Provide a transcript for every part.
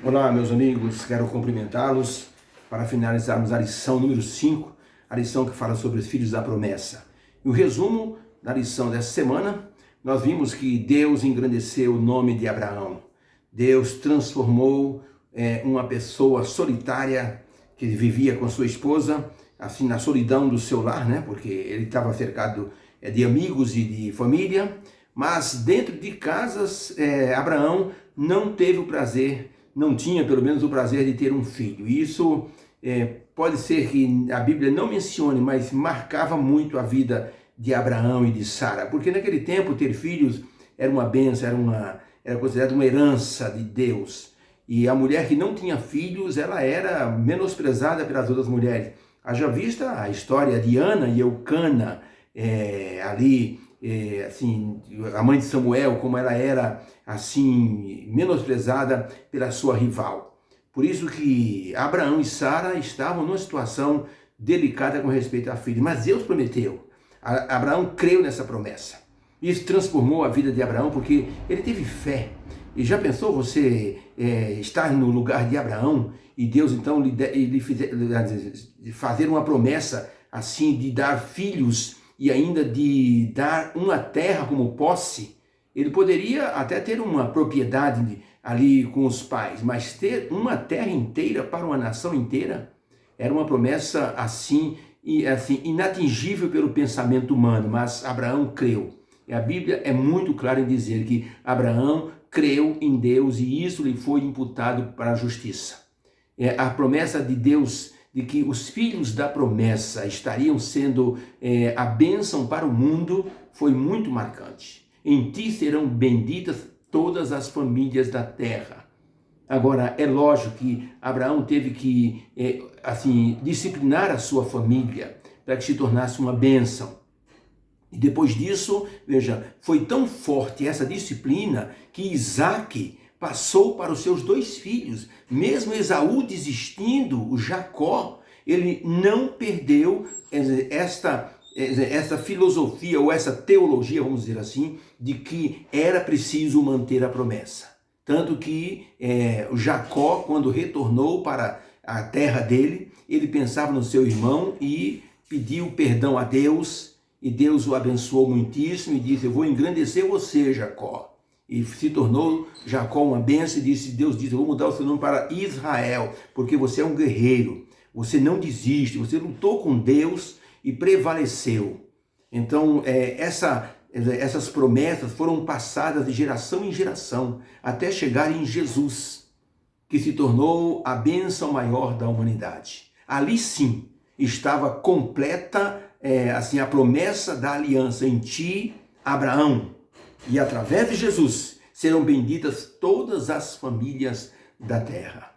Olá, meus amigos, quero cumprimentá-los para finalizarmos a lição número 5, a lição que fala sobre os filhos da promessa. E o resumo da lição dessa semana, nós vimos que Deus engrandeceu o nome de Abraão. Deus transformou uma pessoa solitária que vivia com sua esposa, assim, na solidão do seu lar, né? Porque ele estava cercado de amigos e de família, mas dentro de casas, Abraão não teve o prazer, não tinha pelo menos o prazer de ter um filho. E isso pode ser que a Bíblia não mencione, mas marcava muito a vida de Abraão e de Sara, porque naquele tempo ter filhos era uma bênção, era considerado uma herança de Deus. E a mulher que não tinha filhos, ela era menosprezada pelas outras mulheres. Haja vista a história de Ana e Eucana, assim, a mãe de Samuel, como ela era assim menosprezada pela sua rival. Por isso que Abraão e Sara estavam numa situação delicada com respeito a filhos, mas Deus prometeu. Abraão creu nessa promessa. Isso transformou a vida de Abraão porque ele teve fé. E já pensou você estar no lugar de Abraão e Deus então fazer uma promessa assim de dar filhos e ainda de dar uma terra como posse? Ele poderia até ter uma propriedade ali com os pais, mas ter uma terra inteira para uma nação inteira era uma promessa assim inatingível pelo pensamento humano, mas Abraão creu. E a Bíblia é muito clara em dizer que Abraão creu em Deus e isso lhe foi imputado para a justiça. A promessa de Deus de que os filhos da promessa estariam sendo a bênção para o mundo foi muito marcante. Em ti serão benditas todas as famílias da terra. Agora, é lógico que Abraão teve que disciplinar a sua família para que se tornasse uma bênção. E depois disso, veja, foi tão forte essa disciplina que Isaac passou para os seus 2 filhos. Mesmo Esaú desistindo, o Jacó, ele não perdeu esta filosofia ou essa teologia, vamos dizer assim, de que era preciso manter a promessa. Tanto que o Jacó, quando retornou para a terra dele, ele pensava no seu irmão e pediu perdão a Deus, e Deus o abençoou muitíssimo e disse: eu vou engrandecer você, Jacó. E se tornou Jacó uma bênção e Deus disse: eu vou mudar o seu nome para Israel, porque você é um guerreiro, você não desiste, você lutou com Deus e prevaleceu. Então, essas promessas foram passadas de geração em geração, até chegar em Jesus, que se tornou a bênção maior da humanidade. Ali sim estava completa a promessa da aliança: em ti, Abraão, e através de Jesus serão benditas todas as famílias da terra.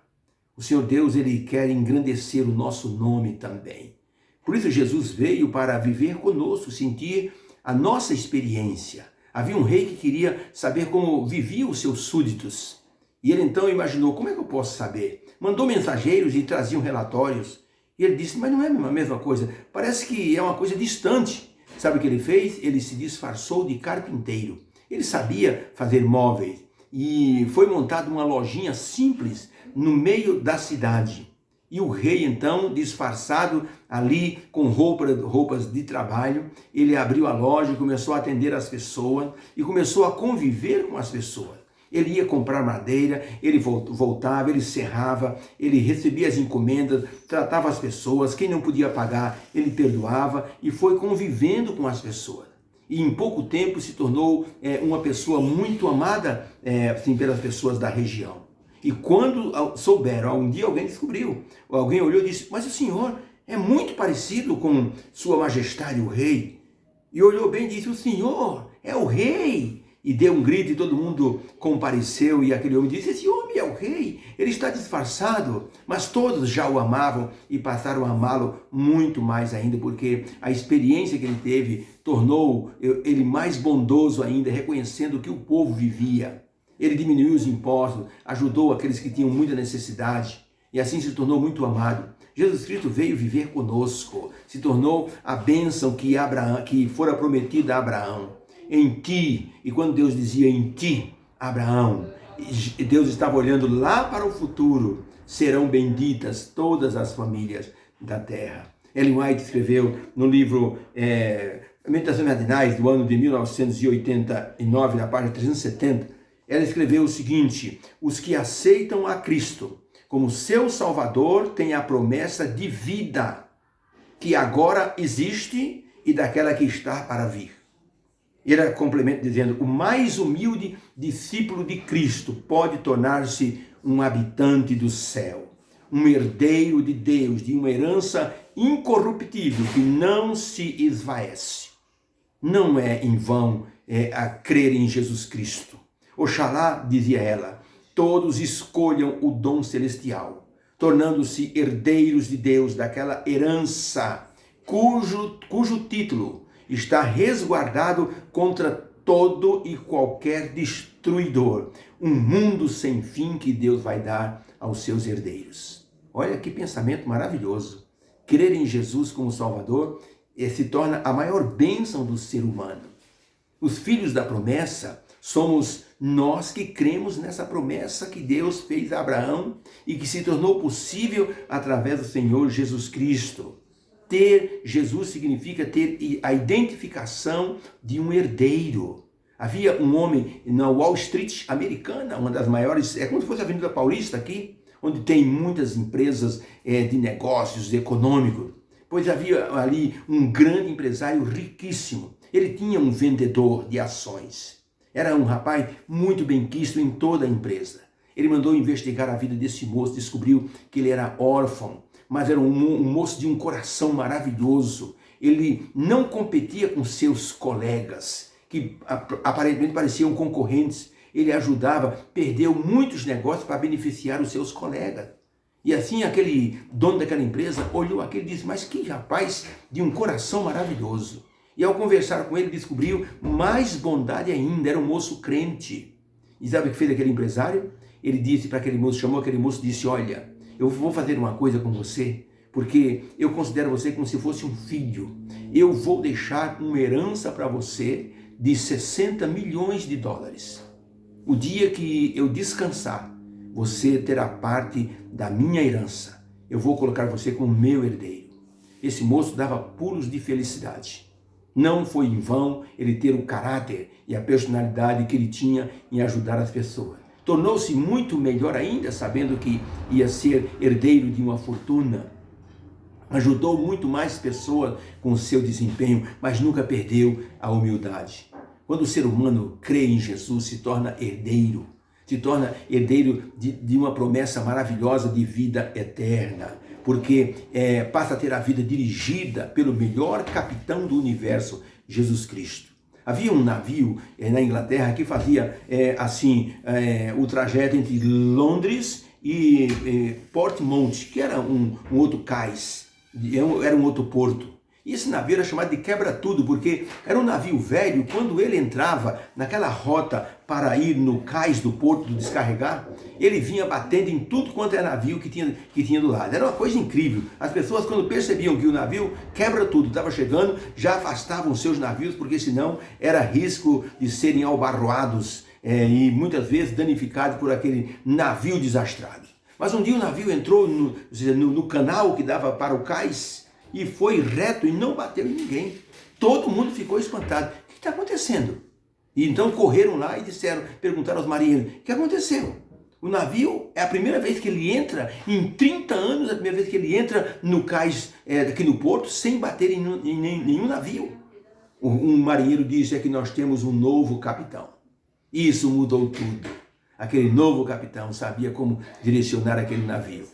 O Senhor Deus, Ele quer engrandecer o nosso nome também. Por isso Jesus veio para viver conosco, sentir a nossa experiência. Havia um rei que queria saber como viviam os seus súditos. E ele então imaginou: como é que eu posso saber? Mandou mensageiros e traziam relatórios. E ele disse: mas não é a mesma coisa, parece que é uma coisa distante. Sabe o que ele fez? Ele se disfarçou de carpinteiro. Ele sabia fazer móveis e foi montada uma lojinha simples no meio da cidade. E o rei então, disfarçado ali com roupas de trabalho, ele abriu a loja e começou a atender as pessoas e começou a conviver com as pessoas. Ele ia comprar madeira, ele voltava, ele serrava, ele recebia as encomendas, tratava as pessoas, quem não podia pagar, ele perdoava e foi convivendo com as pessoas. E em pouco tempo se tornou uma pessoa muito amada pelas pessoas da região. E quando souberam, um dia alguém descobriu, alguém olhou e disse: mas o senhor é muito parecido com sua majestade o rei. E olhou bem e disse: o senhor é o rei. E deu um grito e todo mundo compareceu e aquele homem disse: esse homem é o rei, ele está disfarçado. Mas todos já o amavam e passaram a amá-lo muito mais ainda, porque a experiência que ele teve tornou ele mais bondoso ainda, reconhecendo que o povo vivia. Ele diminuiu os impostos, ajudou aqueles que tinham muita necessidade e assim se tornou muito amado. Jesus Cristo veio viver conosco, se tornou a bênção que fora prometida a Abraão. Em ti, e quando Deus dizia em ti, Abraão, Deus estava olhando lá para o futuro. Serão benditas todas as famílias da terra. Ellen White escreveu no livro Meditações Matinais, do ano de 1989, na página 370, ela escreveu o seguinte: os que aceitam a Cristo como seu Salvador têm a promessa de vida, que agora existe e daquela que está para vir. Ele complementa dizendo: o mais humilde discípulo de Cristo pode tornar-se um habitante do céu, um herdeiro de Deus, de uma herança incorruptível que não se esvaece. Não é em vão a crer em Jesus Cristo. Oxalá, dizia ela, todos escolham o dom celestial, tornando-se herdeiros de Deus, daquela herança cujo título está resguardado contra todo e qualquer destruidor. Um mundo sem fim que Deus vai dar aos seus herdeiros. Olha que pensamento maravilhoso. Crer em Jesus como Salvador se torna a maior bênção do ser humano. Os filhos da promessa somos nós que cremos nessa promessa que Deus fez a Abraão e que se tornou possível através do Senhor Jesus Cristo. Ter Jesus significa ter a identificação de um herdeiro. Havia um homem na Wall Street americana, uma das maiores, é como se fosse a Avenida Paulista aqui, onde tem muitas empresas de negócios econômicos. Pois havia ali um grande empresário riquíssimo. Ele tinha um vendedor de ações. Era um rapaz muito benquisto em toda a empresa. Ele mandou investigar a vida desse moço, descobriu que ele era órfão, mas era um moço de um coração maravilhoso. Ele não competia com seus colegas, que aparentemente pareciam concorrentes. Ele ajudava, perdeu muitos negócios para beneficiar os seus colegas. E assim aquele dono daquela empresa olhou aquele e disse: mas que rapaz de um coração maravilhoso. E ao conversar com ele descobriu mais bondade ainda, era um moço crente. E sabe o que fez aquele empresário? Ele disse para aquele moço, chamou aquele moço e disse: olha, eu vou fazer uma coisa com você, porque eu considero você como se fosse um filho. Eu vou deixar uma herança para você de 60 milhões de dólares. O dia que eu descansar, você terá parte da minha herança. Eu vou colocar você como meu herdeiro. Esse moço dava pulos de felicidade. Não foi em vão ele ter o caráter e a personalidade que ele tinha em ajudar as pessoas. Tornou-se muito melhor ainda, sabendo que ia ser herdeiro de uma fortuna. Ajudou muito mais pessoas com o seu desempenho, mas nunca perdeu a humildade. Quando o ser humano crê em Jesus, se torna herdeiro de uma promessa maravilhosa de vida eterna, porque passa a ter a vida dirigida pelo melhor capitão do universo, Jesus Cristo. Havia um navio na Inglaterra que fazia o trajeto entre Londres e Portsmouth, que era um outro cais, era um outro porto. E esse navio era chamado de quebra-tudo, porque era um navio velho. Quando ele entrava naquela rota para ir no cais do porto descarregar, ele vinha batendo em tudo quanto é navio que tinha do lado. Era uma coisa incrível. As pessoas, quando percebiam que o navio quebra-tudo estava chegando, já afastavam seus navios, porque senão era risco de serem albarroados e muitas vezes danificados por aquele navio desastrado. Mas um dia o navio entrou no canal que dava para o cais, e foi reto e não bateu em ninguém. Todo mundo ficou espantado. O que está acontecendo? E então correram lá e perguntaram aos marinheiros: o que aconteceu? O navio é a primeira vez que ele entra, em 30 anos, é a primeira vez que ele entra no cais aqui no porto, sem bater em nenhum navio. Um marinheiro disse: que nós temos um novo capitão. Isso mudou tudo. Aquele novo capitão sabia como direcionar aquele navio.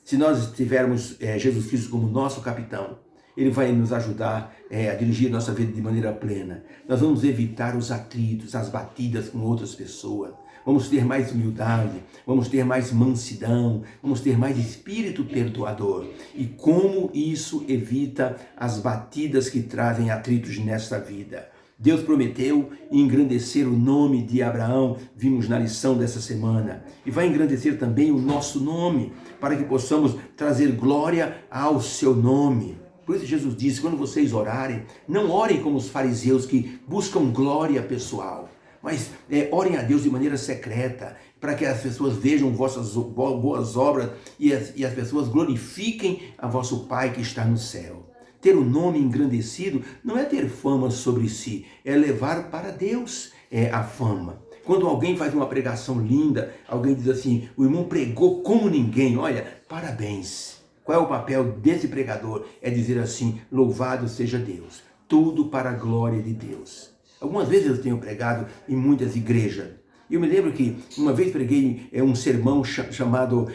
Se nós tivermos Jesus Cristo como nosso capitão, Ele vai nos ajudar a dirigir nossa vida de maneira plena. Nós vamos evitar os atritos, as batidas com outras pessoas. Vamos ter mais humildade, vamos ter mais mansidão, vamos ter mais espírito perdoador. E como isso evita as batidas que trazem atritos nesta vida? Deus prometeu engrandecer o nome de Abraão, vimos na lição dessa semana, e vai engrandecer também o nosso nome, para que possamos trazer glória ao seu nome. Por isso Jesus disse: quando vocês orarem, não orem como os fariseus que buscam glória pessoal, mas orem a Deus de maneira secreta, para que as pessoas vejam vossas boas obras e as pessoas glorifiquem a vosso Pai que está no céu. Ter o nome engrandecido não é ter fama sobre si, é levar para Deus a fama. Quando alguém faz uma pregação linda, alguém diz assim, o irmão pregou como ninguém, olha, parabéns. Qual é o papel desse pregador? É dizer assim, louvado seja Deus, tudo para a glória de Deus. Algumas vezes eu tenho pregado em muitas igrejas. Eu me lembro que uma vez preguei um sermão chamado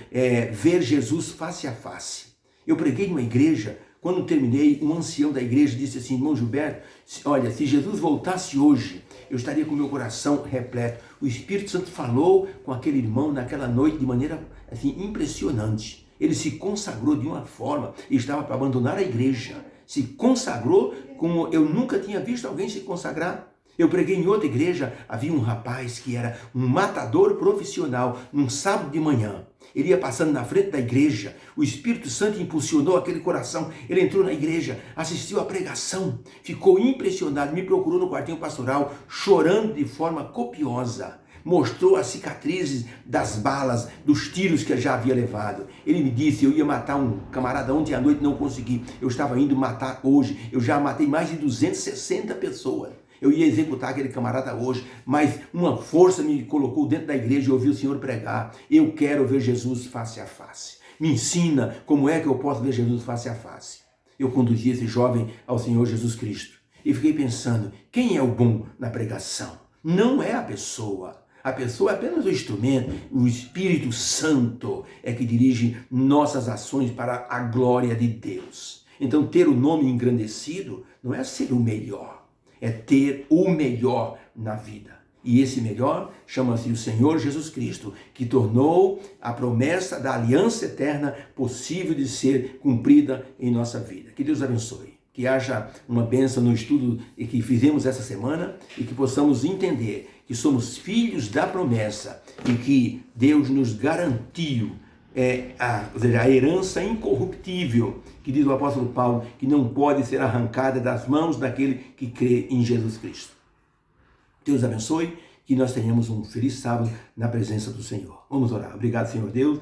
Ver Jesus Face a Face. Eu preguei numa igreja. Quando terminei, um ancião da igreja disse assim, irmão Gilberto, olha, se Jesus voltasse hoje, eu estaria com meu coração repleto. O Espírito Santo falou com aquele irmão naquela noite de maneira assim, impressionante. Ele se consagrou de uma forma e estava para abandonar a igreja. Se consagrou como eu nunca tinha visto alguém se consagrar. Eu preguei em outra igreja, havia um rapaz que era um matador profissional, num sábado de manhã. Ele ia passando na frente da igreja, o Espírito Santo impulsionou aquele coração, ele entrou na igreja, assistiu à pregação, ficou impressionado, me procurou no quartinho pastoral, chorando de forma copiosa. Mostrou as cicatrizes das balas, dos tiros que ele já havia levado. Ele me disse, eu ia matar um camarada ontem à noite, não consegui. Eu estava indo matar hoje, eu já matei mais de 260 pessoas. Eu ia executar aquele camarada hoje, mas uma força me colocou dentro da igreja e ouvi o Senhor pregar. Eu quero ver Jesus face a face. Me ensina como é que eu posso ver Jesus face a face. Eu conduzi esse jovem ao Senhor Jesus Cristo e fiquei pensando, quem é o bom na pregação? Não é a pessoa. A pessoa é apenas o instrumento, o Espírito Santo é que dirige nossas ações para a glória de Deus. Então ter o nome engrandecido não é ser o melhor. É ter o melhor na vida. E esse melhor chama-se o Senhor Jesus Cristo, que tornou a promessa da aliança eterna possível de ser cumprida em nossa vida. Que Deus abençoe. Que haja uma bênção no estudo que fizemos essa semana e que possamos entender que somos filhos da promessa e que Deus nos garantiu a herança incorruptível, que diz o apóstolo Paulo, que não pode ser arrancada das mãos daquele que crê em Jesus Cristo. Deus abençoe, que nós tenhamos um feliz sábado na presença do Senhor. Vamos orar. Obrigado, Senhor Deus,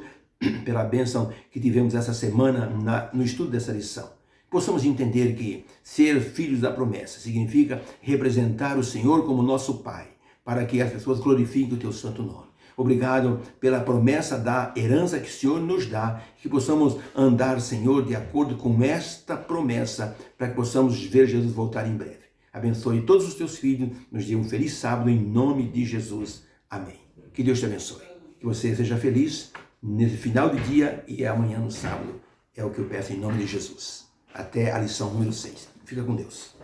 pela bênção que tivemos essa semana no estudo dessa lição. Possamos entender que ser filhos da promessa significa representar o Senhor como nosso Pai, para que as pessoas glorifiquem o teu santo nome. Obrigado pela promessa da herança que o Senhor nos dá, que possamos andar, Senhor, de acordo com esta promessa, para que possamos ver Jesus voltar em breve. Abençoe todos os teus filhos, nos dê um feliz sábado em nome de Jesus. Amém. Que Deus te abençoe. Que você seja feliz nesse final de dia e amanhã no sábado. É o que eu peço em nome de Jesus. Até a lição número 6. Fica com Deus.